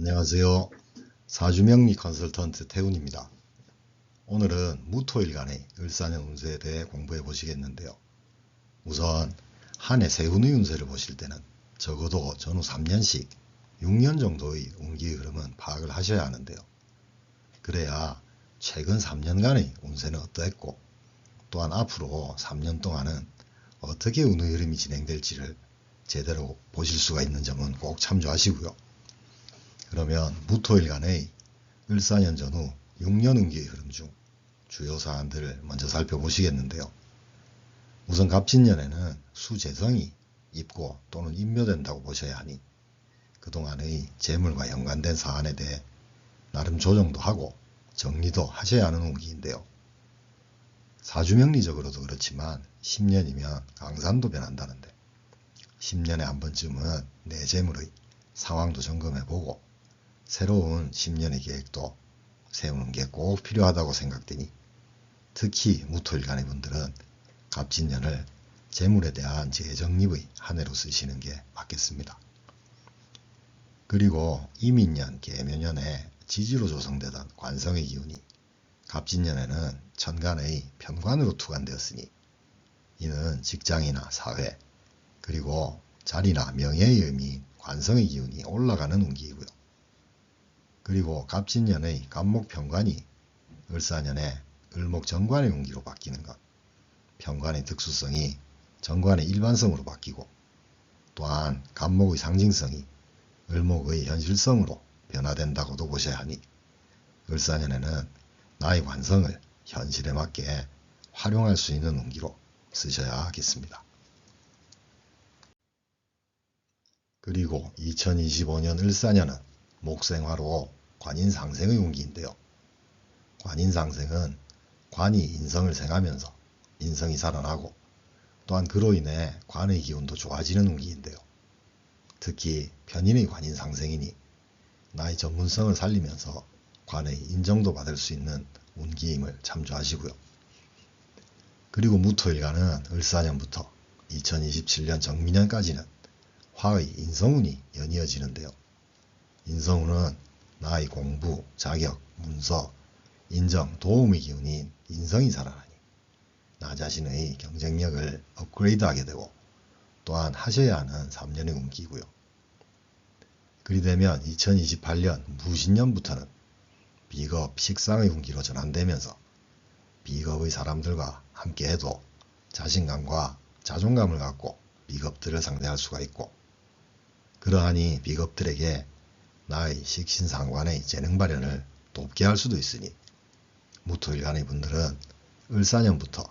안녕하세요. 사주명리 컨설턴트 태훈입니다. 오늘은 무토일간의 을사년 운세에 대해 공부해 보시겠는데요. 우선 한 해 세운의 운세를 보실 때는 적어도 전후 3년씩 6년 정도의 운기의 흐름은 파악을 하셔야 하는데요. 그래야 최근 3년간의 운세는 어떠했고 또한 앞으로 3년 동안은 어떻게 운의 흐름이 진행될지를 제대로 보실 수가 있는 점은 꼭 참조하시고요. 그러면 무토일간의 을사년 전후 6년 운기의 흐름 중 주요 사안들을 먼저 살펴보시겠는데요. 우선 갑진년에는 수재성이 입고 또는 인묘된다고 보셔야 하니 그동안의 재물과 연관된 사안에 대해 나름 조정도 하고 정리도 하셔야 하는 운기인데요. 사주명리적으로도 그렇지만 10년이면 강산도 변한다는데 10년에 한 번쯤은 내 재물의 상황도 점검해보고 새로운 10년의 계획도 세우는 게 꼭 필요하다고 생각되니 특히 무토일간의 분들은 갑진년을 재물에 대한 재정립의 한 해로 쓰시는 게 맞겠습니다. 그리고 이민년, 계묘년에 지지로 조성되던 관성의 기운이 갑진년에는 천간의 편관으로 투관되었으니 이는 직장이나 사회 그리고 자리나 명예의 의미인 관성의 기운이 올라가는 운기이고요. 그리고 갑진년의 갑목편관이 을사년에 을목정관의 운기로 바뀌는 것, 편관의 특수성이 정관의 일반성으로 바뀌고 또한 갑목의 상징성이 을목의 현실성으로 변화된다고도 보셔야 하니 을사년에는 나의 관성을 현실에 맞게 활용할 수 있는 운기로 쓰셔야 하겠습니다. 그리고 2025년 을사년은 목생화로 관인상생의 운기인데요. 관인상생은 관이 인성을 생하면서 인성이 살아나고 또한 그로 인해 관의 기운도 좋아지는 운기인데요. 특히 편인의 관인상생이니 나의 전문성을 살리면서 관의 인정도 받을 수 있는 운기임을 참조하시고요. 그리고 무토일간은 을사년부터 2027년 정미년까지는 화의 인성운이 연이어지는데요. 인성운은 나의 공부, 자격, 문서, 인정, 도움의 기운인 인성이 살아나니 나 자신의 경쟁력을 업그레이드하게 되고 또한 하셔야 하는 3년의 운기이고요. 그리 되면 2028년 무신년부터는 비겁, 식상의 운기로 전환되면서 비겁의 사람들과 함께해도 자신감과 자존감을 갖고 비겁들을 상대할 수가 있고 그러하니 비겁들에게 나의 식신상관의 재능 발현을 돕게 할 수도 있으니 무토일간의 분들은 을사년부터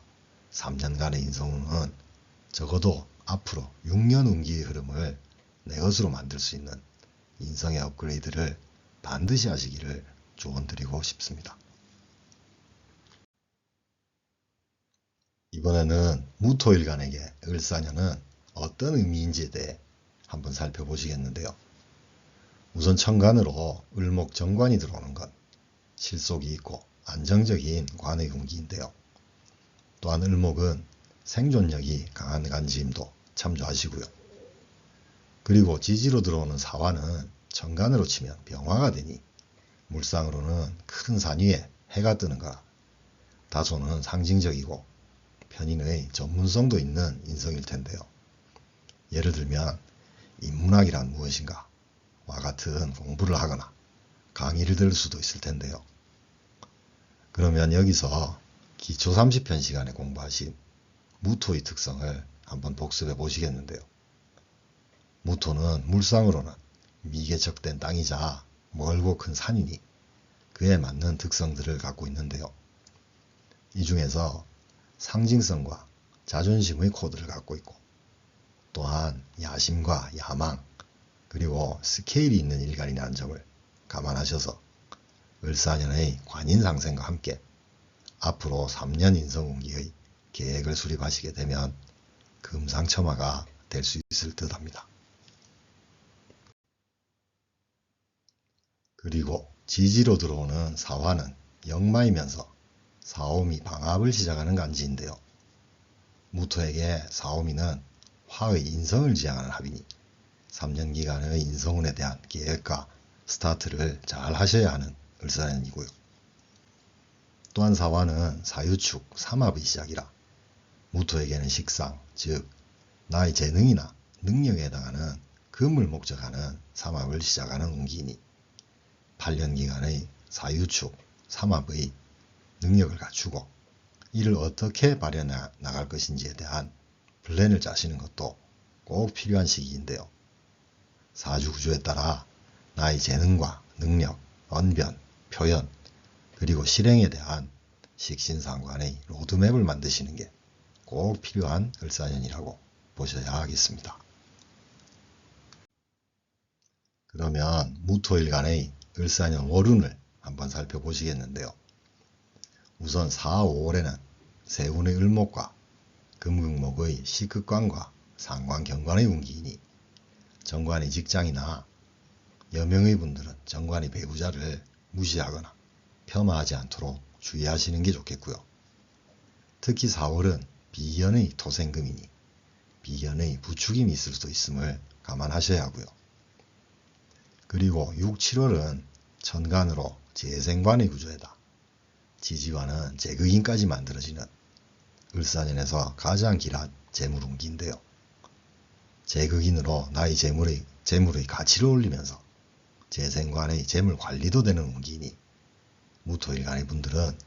3년간의 인성운은 적어도 앞으로 6년 운기의 흐름을 내 것으로 만들 수 있는 인성의 업그레이드를 반드시 하시기를 조언드리고 싶습니다. 이번에는 무토일간에게 을사년은 어떤 의미인지에 대해 한번 살펴보시겠는데요. 우선 천간으로 을목정관이 들어오는 건 실속이 있고 안정적인 관의 운기인데요. 또한 을목은 생존력이 강한 간지임도 참조하시고요. 그리고 지지로 들어오는 사화는 천간으로 치면 병화가 되니 물상으로는 큰 산 위에 해가 뜨는 거라 다소는 상징적이고 편인의 전문성도 있는 인성일 텐데요. 예를 들면 인문학이란 무엇인가 와 같은 공부를 하거나 강의를 들을 수도 있을 텐데요. 그러면 여기서 기초 30편 시간에 공부하신 무토의 특성을 한번 복습해 보시겠는데요. 무토는 물상으로는 미개척된 땅이자 멀고 큰 산이니 그에 맞는 특성들을 갖고 있는데요. 이 중에서 상징성과 자존심의 코드를 갖고 있고 또한 야심과 야망 그리고 스케일이 있는 일간이라는 점을 감안하셔서 을사년의 관인상생과 함께 앞으로 3년 인성운기의 계획을 수립하시게 되면 금상첨화가 될 수 있을 듯 합니다. 그리고 지지로 들어오는 사화는 역마이면서 사오미 방합을 시작하는 간지인데요. 무토에게 사오미는 화의 인성을 지향하는 합이니 3년 기간의 인성운에 대한 계획과 스타트를 잘 하셔야 하는 을사년이고요. 또한 사화는 사유축, 삼합의 시작이라 무토에게는 식상, 즉 나의 재능이나 능력에 해당하는 금을 목적하는 삼합을 시작하는 운기이니 8년기간의 사유축, 삼합의 능력을 갖추고 이를 어떻게 발휘해 나갈 것인지에 대한 플랜을 짜시는 것도 꼭 필요한 시기인데요. 사주구조에 따라 나의 재능과 능력, 언변, 표현, 그리고 실행에 대한 식신상관의 로드맵을 만드시는 게 꼭 필요한 을사년이라고 보셔야 하겠습니다. 그러면 무토일간의 을사년 월운을 한번 살펴보시겠는데요. 우선 4, 5월에는 세운의 을목과 금극목의 식극관과 상관, 경관의 운기이니 정관의 직장이나 여명의 분들은 정관의 배우자를 무시하거나 폄하하지 않도록 주의하시는 게 좋겠고요. 특히 4월은 비견의 토생금이니 비견의 부축임이 있을 수도 있음을 감안하셔야 하고요. 그리고 6, 7월은 천간으로 재생관의 구조에다 지지와는 재극인까지 만들어지는 을사년에서 가장 길한 재물운기인데요. 재극인으로 나의 재물의 가치를 올리면서 재생관의 재물 관리도 되는 운기이니 무토일간의 분들은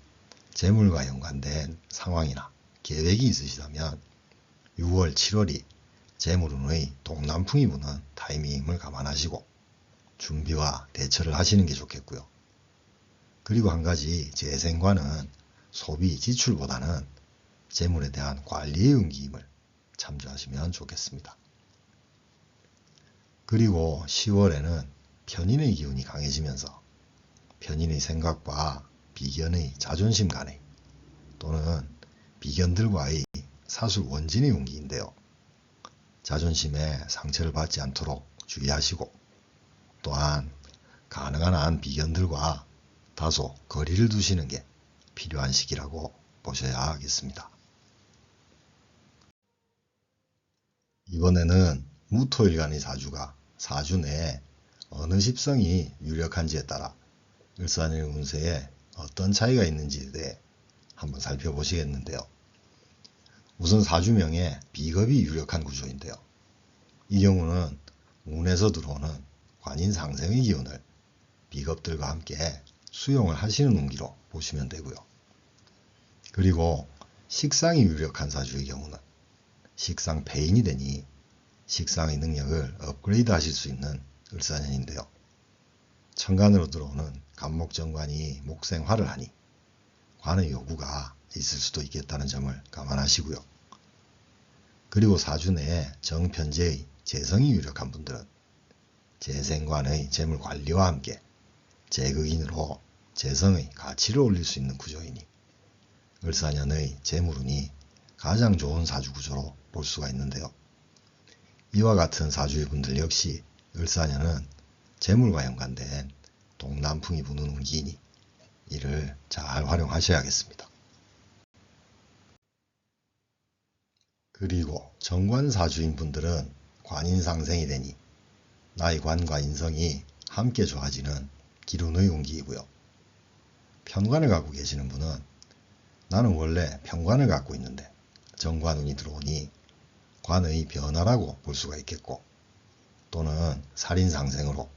재물과 연관된 상황이나 계획이 있으시다면 6월, 7월이 재물운의 동남풍이 부는 타이밍을 감안하시고 준비와 대처를 하시는 게 좋겠고요. 그리고 한 가지 재생관은 소비, 지출보다는 재물에 대한 관리의 운기임을 참조하시면 좋겠습니다. 그리고 10월에는 편인의 기운이 강해지면서 편인의 생각과 비견의 자존심 간의 또는 비견들과의 사술 원진의 운기인데요. 자존심에 상처를 받지 않도록 주의하시고 또한 가능한 한 비견들과 다소 거리를 두시는 게 필요한 시기라고 보셔야 하겠습니다. 이번에는 무토일간의 사주가 사주 내에 어느 십성이 유력한지에 따라 을사년의 운세에 어떤 차이가 있는지에 대해 한번 살펴보시겠는데요. 우선 사주명에 비겁이 유력한 구조인데요. 이 경우는 운에서 들어오는 관인상생의 기운을 비겁들과 함께 수용을 하시는 운기로 보시면 되고요. 그리고 식상이 유력한 사주의 경우는 식상 폐인이 되니 식상의 능력을 업그레이드 하실 수 있는 을사년인데요. 천간으로 들어오는 간목정관이 목생화를 하니 관의 요구가 있을 수도 있겠다는 점을 감안하시고요. 그리고 사주 내에 정편재의 재성이 유력한 분들은 재생관의 재물관리와 함께 재극인으로 재성의 가치를 올릴 수 있는 구조이니 을사년의 재물운이 가장 좋은 사주구조로 볼 수가 있는데요. 이와 같은 사주의 분들 역시 을사년은 재물과 연관된 동남풍이 부는 운기이니 이를 잘 활용하셔야겠습니다. 그리고 정관사주인 분들은 관인상생이 되니 나의 관과 인성이 함께 좋아지는 기운의 운기이고요. 편관을 갖고 계시는 분은 나는 원래 편관을 갖고 있는데 정관운이 들어오니 관의 변화라고 볼 수가 있겠고 또는 살인상생으로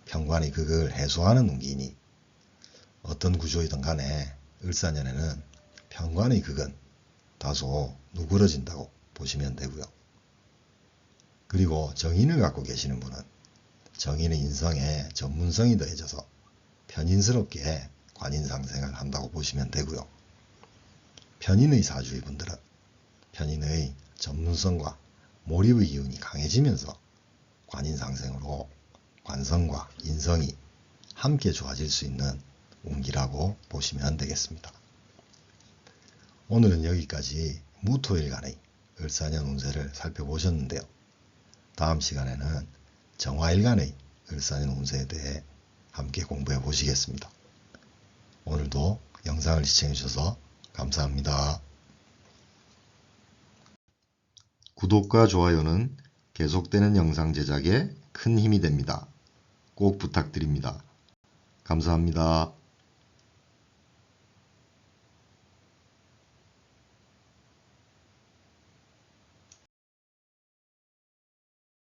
편관의 극을 해소하는 운기이니 어떤 구조이든 간에 을사년에는 편관의 극은 다소 누그러진다고 보시면 되고요. 그리고 정인을 갖고 계시는 분은 정인의 인성에 전문성이 더해져서 편인스럽게 관인상생을 한다고 보시면 되고요. 편인의 사주의 분들은 편인의 전문성과 몰입의 기운이 강해지면서 관인상생으로 관성과 인성이 함께 좋아질 수 있는 운기라고 보시면 되겠습니다. 오늘은 여기까지 무토일간의 을사년 운세를 살펴보셨는데요. 다음 시간에는 정화일간의 을사년 운세에 대해 함께 공부해 보시겠습니다. 오늘도 영상을 시청해 주셔서 감사합니다. 구독과 좋아요는 계속되는 영상 제작에 큰 힘이 됩니다. 꼭 부탁드립니다. 감사합니다.